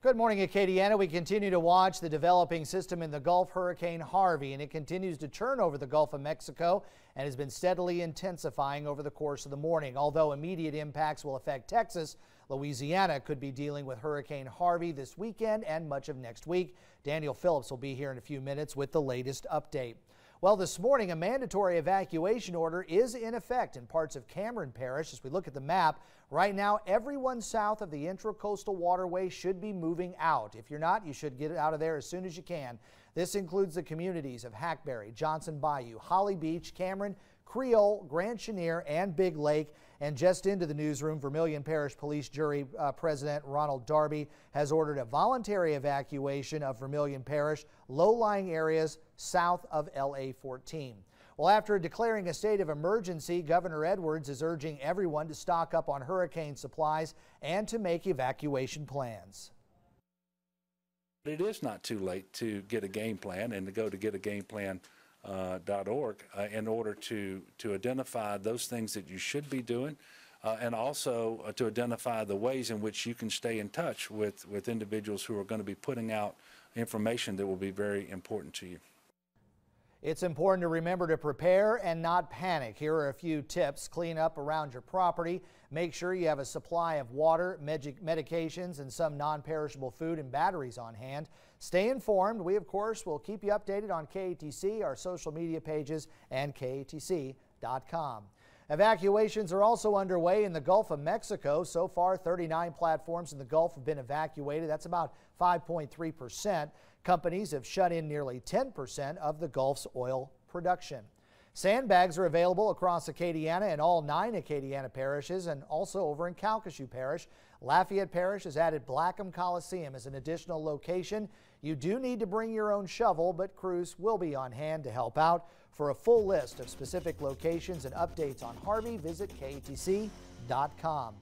Good morning, Acadiana. We continue to watch the developing system in the Gulf, Hurricane Harvey, and it continues to churn over the Gulf of Mexico and has been steadily intensifying over the course of the morning. Although immediate impacts will affect Texas, Louisiana could be dealing with Hurricane Harvey this weekend and much of next week. Daniel Phillips will be here in a few minutes with the latest update. Well, this morning, a mandatory evacuation order is in effect in parts of Cameron Parish. As we look at the map, right now, everyone south of the Intracoastal Waterway should be moving out. If you're not, you should get out of there as soon as you can. This includes the communities of Hackberry, Johnson Bayou, Holly Beach, Cameron, Creole, Grand Chenier, and Big Lake. And just into the newsroom, Vermilion Parish Police Jury President Ronald Darby has ordered a voluntary evacuation of Vermilion Parish, low-lying areas south of LA 14. Well, after declaring a state of emergency, Governor Edwards is urging everyone to stock up on hurricane supplies and to make evacuation plans. It is not too late to get a game plan and to go to getagamePlan.org in order to identify those things that you should be doing and also to identify the ways in which you can stay in touch with individuals who are going to be putting out information that will be very important to you. It's important to remember to prepare and not panic. Here are a few tips. Clean up around your property. Make sure you have a supply of water, medications, and some non-perishable food and batteries on hand. Stay informed. We, of course, will keep you updated on KATC, our social media pages, and KATC.com. Evacuations are also underway in the Gulf of Mexico. So far, 39 platforms in the Gulf have been evacuated. That's about 5.3%. Companies have shut in nearly 10% of the Gulf's oil production. Sandbags are available across Acadiana and all 9 Acadiana parishes and also over in Calcasieu Parish. Lafayette Parish has added Blackham Coliseum as an additional location. You do need to bring your own shovel, but crews will be on hand to help out. For a full list of specific locations and updates on Harvey, visit KATC.com.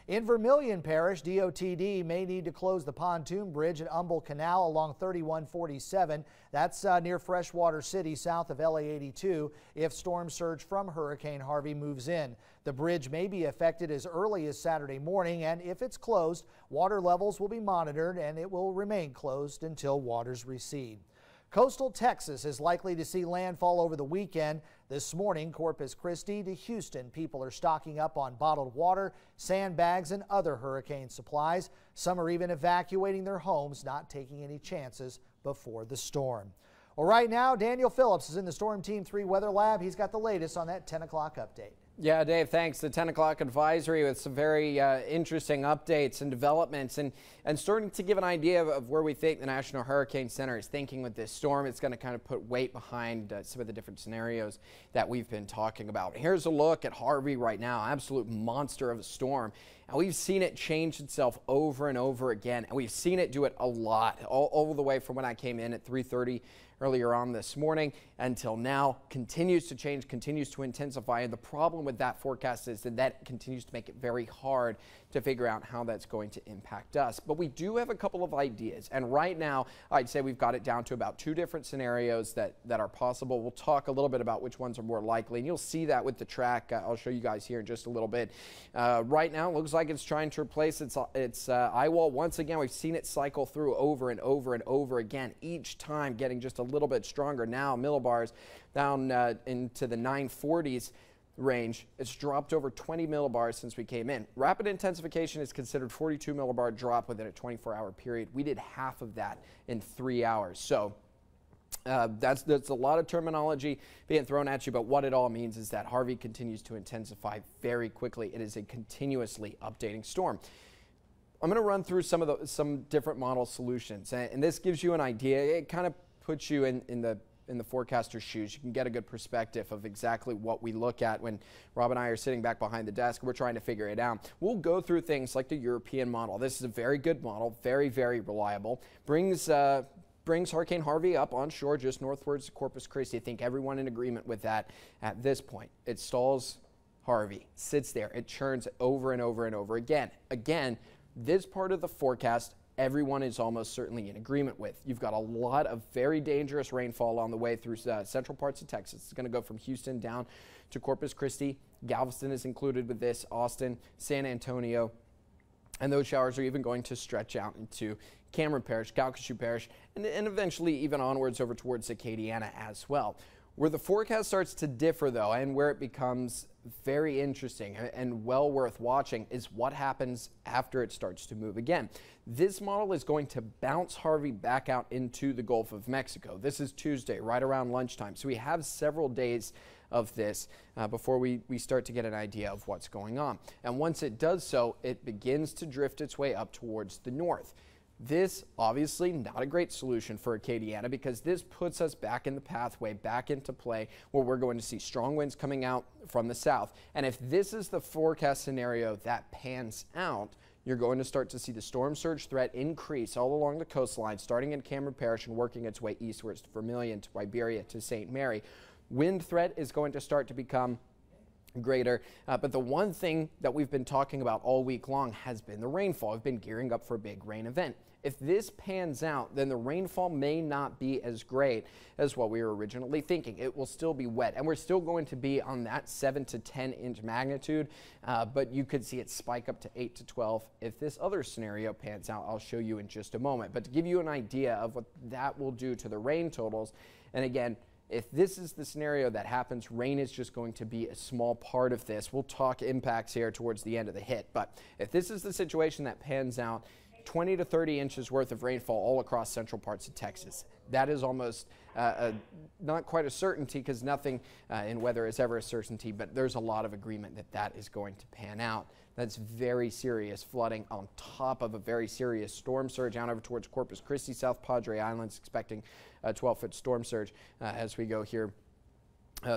In Vermilion Parish, DOTD may need to close the pontoon bridge at Humble Canal along 3147. That's near Freshwater City, south of LA 82, if storm surge from Hurricane Harvey moves in. The bridge may be affected as early as Saturday morning, and if it's closed, water levels will be monitored and it will remain closed until waters recede. Coastal Texas is likely to see landfall over the weekend. This morning, Corpus Christi to Houston, people are stocking up on bottled water, sandbags, and other hurricane supplies. Some are even evacuating their homes, not taking any chances before the storm. Well, right now, Daniel Phillips is in the Storm Team 3 Weather Lab. He's got the latest on that 10 o'clock update. Yeah, Dave, thanks. The 10 o'clock advisory with some very interesting updates and developments and starting to give an idea of where we think the National Hurricane Center is thinking with this storm. It's going to kind of put weight behind some of the different scenarios that we've been talking about. Here's a look at Harvey right now, absolute monster of a storm. And we've seen it change itself over and over again, and we've seen it do it a lot, all the way from when I came in at 3:30 earlier on this morning until now. Continues to change, continues to intensify, and the problem with that forecast is that continues to make it very hard to figure out how that's going to impact us. But we do have a couple of ideas, and right now I'd say we've got it down to about 2 different scenarios that are possible. We'll talk a little bit about which ones are more likely, and you'll see that with the track. I'll show you guys here in just a little bit. Right now it looks like it's trying to replace its eye wall once again. We've seen it cycle through over and over and over again, each time getting just a little bit stronger. Now millibars down into the 940s range. It's dropped over 20 millibars since we came in. Rapid intensification is considered 42 millibar drop within a 24-hour period. We did half of that in 3 hours. So that's a lot of terminology being thrown at you, but what it all means is that Harvey continues to intensify very quickly. It is a continuously updating storm. I'm going to run through some different model solutions, and this gives you an idea. It kind of puts you in the forecaster's shoes. You can get a good perspective of exactly what we look at when Rob and I are sitting back behind the desk. We're trying to figure it out. We'll go through things like the European model. This is a very good model, very, very reliable. Brings Hurricane Harvey up on shore just northwards of Corpus Christi. I think everyone in agreement with that at this point. It stalls Harvey, sits there. It churns over and over and over again. Again, this part of the forecast everyone is almost certainly in agreement with. You've got a lot of very dangerous rainfall on the way through central parts of Texas. It's going to go from Houston down to Corpus Christi. Galveston is included with this, Austin, San Antonio, And those showers are even going to stretch out into Cameron Parish, Calcasieu Parish, and eventually even onwards over towards Acadiana as well. Where the forecast starts to differ, though, and where it becomes very interesting and well worth watching, is what happens after it starts to move again. This model is going to bounce Harvey back out into the Gulf of Mexico. This is Tuesday, right around lunchtime. So we have several days of this before we start to get an idea of what's going on. And once it does so, it begins to drift its way up towards the north. This obviously not a great solution for Acadiana, because this puts us back in the pathway, back into play, where we're going to see strong winds coming out from the south. And if this is the forecast scenario that pans out, you're going to start to see the storm surge threat increase all along the coastline, starting in Cameron Parish and working its way eastwards to Vermilion, to Iberia, to St. Mary. Wind threat is going to start to become greater, but the one thing that we've been talking about all week long has been the rainfall. We've been gearing up for a big rain event. If this pans out, then the rainfall may not be as great as what we were originally thinking. It will still be wet, and we're still going to be on that 7 to 10 inch magnitude, but you could see it spike up to 8 to 12 if this other scenario pans out. I'll show you in just a moment, but to give you an idea of what that will do to the rain totals, and again, if this is the scenario that happens, rain is just going to be a small part of this. We'll talk impacts here towards the end of the hit, but if this is the situation that pans out, 20 to 30 inches worth of rainfall all across central parts of Texas. That is almost not quite a certainty, because nothing in weather is ever a certainty, but there's a lot of agreement that that is going to pan out. That's very serious flooding on top of a very serious storm surge out over towards Corpus Christi, South Padre Islands, expecting a 12-foot storm surge as we go here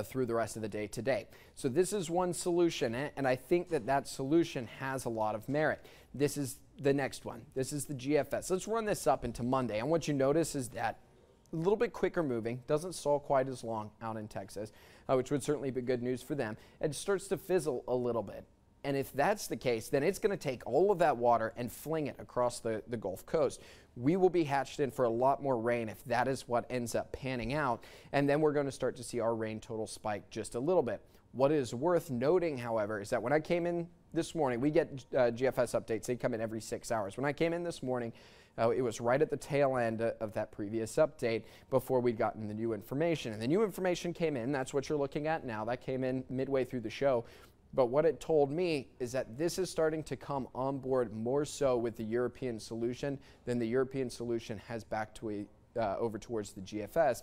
through the rest of the day today. So this is one solution, and I think that that solution has a lot of merit. This is the next one. This is the GFS. Let's run this up into Monday, and what you notice is that a little bit quicker moving, doesn't stall quite as long out in Texas, which would certainly be good news for them. It starts to fizzle a little bit. And if that's the case, then it's going to take all of that water and fling it across the Gulf Coast. We will be hatched in for a lot more rain if that is what ends up panning out. And then we're going to start to see our rain total spike just a little bit. What is worth noting, however, is that when I came in this morning, we get GFS updates. They come in every 6 hours. When I came in this morning, it was right at the tail end of that previous update before we'd gotten the new information. And the new information came in. That's what you're looking at now. That came in midway through the show. But what it told me is that this is starting to come on board more so with the European solution than the European solution has back to over towards the GFS,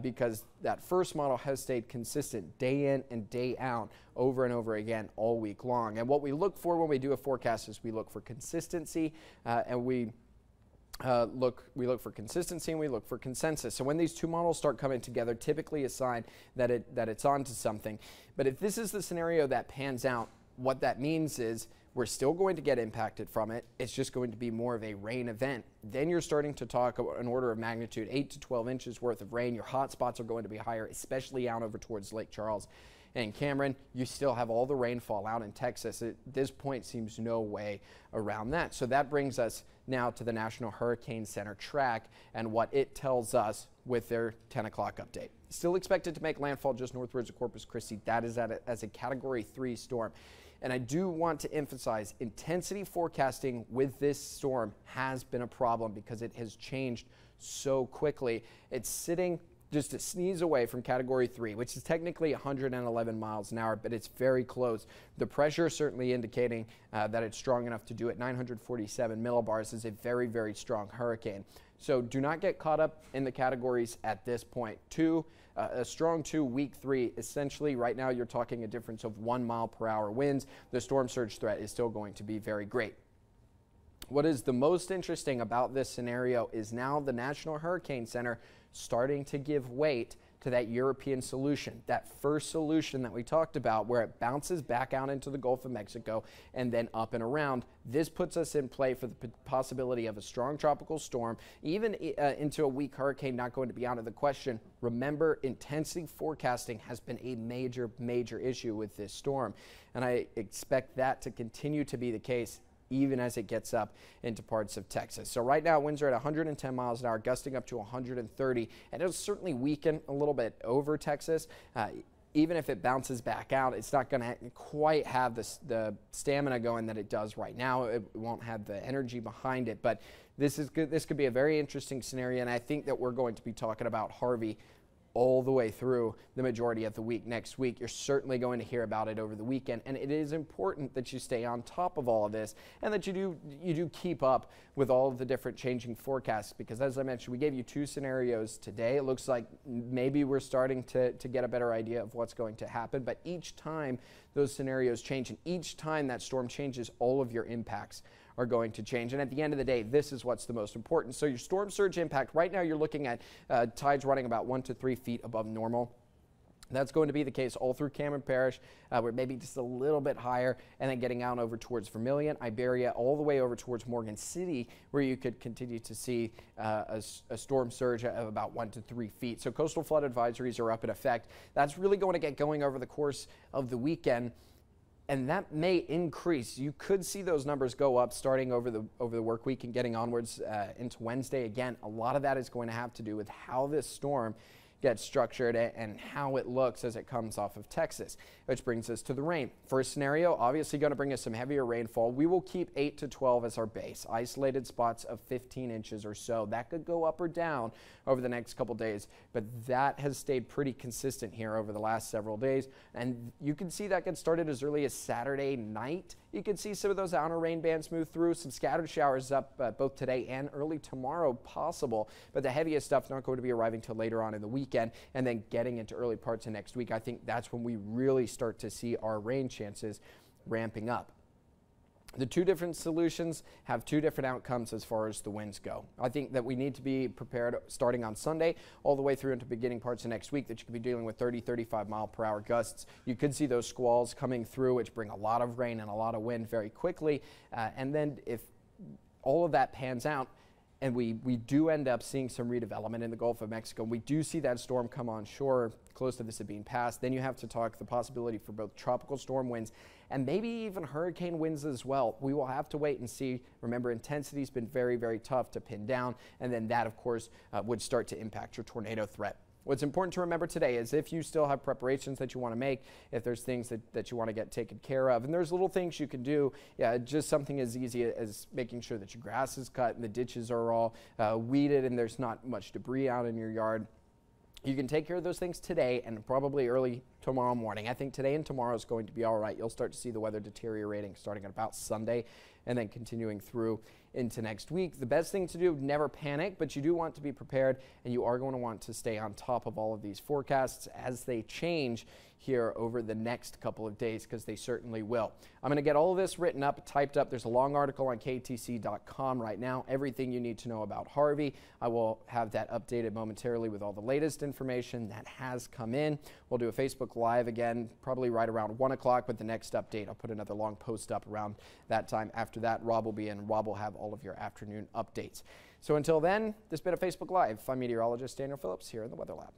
because that first model has stayed consistent day in and day out over and over again all week long. And what we look for when we do a forecast is we look for consistency, and we look for consistency, and we look for consensus. So when these two models start coming together, typically a sign that it's onto something. But if this is the scenario that pans out, what that means is we're still going to get impacted from it. It's just going to be more of a rain event. Then you're starting to talk about an order of magnitude 8 to 12 inches worth of rain. Your hot spots are going to be higher, especially out over towards Lake Charles and Cameron. You still have all the rainfall out in Texas. At this point, seems no way around that. So that brings us now to the National Hurricane Center track and what it tells us with their 10 o'clock update. Still expected to make landfall just northwards of Corpus Christi. That is as a Category 3 storm. And I do want to emphasize, intensity forecasting with this storm has been a problem because it has changed so quickly. It's sitting just a sneeze away from Category 3, which is technically 111 miles an hour, but it's very close. The pressure certainly indicating that it's strong enough to do it. 947 millibars is a very, very strong hurricane. So do not get caught up in the categories at this point. A strong 2, weak 3. Essentially, right now you're talking a difference of 1 mile per hour winds. The storm surge threat is still going to be very great. What is the most interesting about this scenario is now the National Hurricane Center starting to give weight to that European solution, that first solution that we talked about, where it bounces back out into the Gulf of Mexico and then up and around. This puts us in play for the possibility of a strong tropical storm, even into a weak hurricane, not going to be out of the question. Remember, intensity forecasting has been a major, major issue with this storm, and I expect that to continue to be the case even as it gets up into parts of Texas. So right now, winds are at 110 miles an hour, gusting up to 130, and it'll certainly weaken a little bit over Texas. even if it bounces back out, it's not going to quite have the stamina going that it does right now. It won't have the energy behind it, but this is good. This could be a very interesting scenario, and I think that we're going to be talking about Harvey all the way through the majority of the week next week. You're certainly going to hear about it over the weekend, and it is important that you stay on top of all of this and that you do keep up with all of the different changing forecasts, because as I mentioned, we gave you 2 scenarios today. It looks like maybe we're starting to get a better idea of what's going to happen, but each time those scenarios change and each time that storm changes, all of your impacts are going to change. And at the end of the day, this is what's the most important. So your storm surge impact, right now you're looking at tides running about 1 to 3 feet above normal. That's going to be the case all through Cameron Parish. We're maybe just a little bit higher, and then getting out over towards Vermilion, Iberia, all the way over towards Morgan City, where you could continue to see a storm surge of about 1 to 3 feet. So coastal flood advisories are up in effect. That's really going to get going over the course of the weekend, and that may increase. You could see those numbers go up starting over the work week and getting onwards into Wednesday. Again, a lot of that is going to have to do with how this storm gets structured and how it looks as it comes off of Texas, which brings us to the rain. First scenario, obviously going to bring us some heavier rainfall. We will keep 8 to 12 as our base, isolated spots of 15 inches or so. That could go up or down over the next couple days, but that has stayed pretty consistent here over the last several days, and you can see that get started as early as Saturday night. You can see some of those outer rain bands move through, some scattered showers up both today and early tomorrow possible, but the heaviest stuff not going to be arriving till later on in the weekend, and then getting into early parts of next week. I think that's when we really start to see our rain chances ramping up. The 2 different solutions have 2 different outcomes as far as the winds go. I think that we need to be prepared starting on Sunday all the way through into beginning parts of next week that you could be dealing with 30, 35 mile per hour gusts. You could see those squalls coming through, which bring a lot of rain and a lot of wind very quickly. And then if all of that pans out, and we do end up seeing some redevelopment in the Gulf of Mexico, we do see that storm come on shore close to the Sabine Pass, then you have to talk the possibility for both tropical storm winds and maybe even hurricane winds as well. We will have to wait and see. Remember, intensity has been very, very tough to pin down, and then that, of course, would start to impact your tornado threat. What's important to remember today is if you still have preparations that you want to make, if there's things that you want to get taken care of, and there's little things you can do, just something as easy as making sure that your grass is cut and the ditches are all weeded and there's not much debris out in your yard. You can take care of those things today and probably early tomorrow morning. I think today and tomorrow is going to be all right. You'll start to see the weather deteriorating starting at about Sunday and then continuing through into next week. The best thing to do, never panic, but you do want to be prepared, and you are going to want to stay on top of all of these forecasts as they change here over the next couple of days, because they certainly will. I'm going to get all of this written up, typed up. There's a long article on ktc.com right now, everything you need to know about Harvey. I will have that updated momentarily with all the latest information that has come in. We'll do a Facebook Live again, probably right around 1 o'clock with the next update. I'll put another long post up around that time. After that, Rob will be in. Rob will have all of your afternoon updates. So until then, this has been a Facebook Live. I'm meteorologist Daniel Phillips here in the Weather Lab.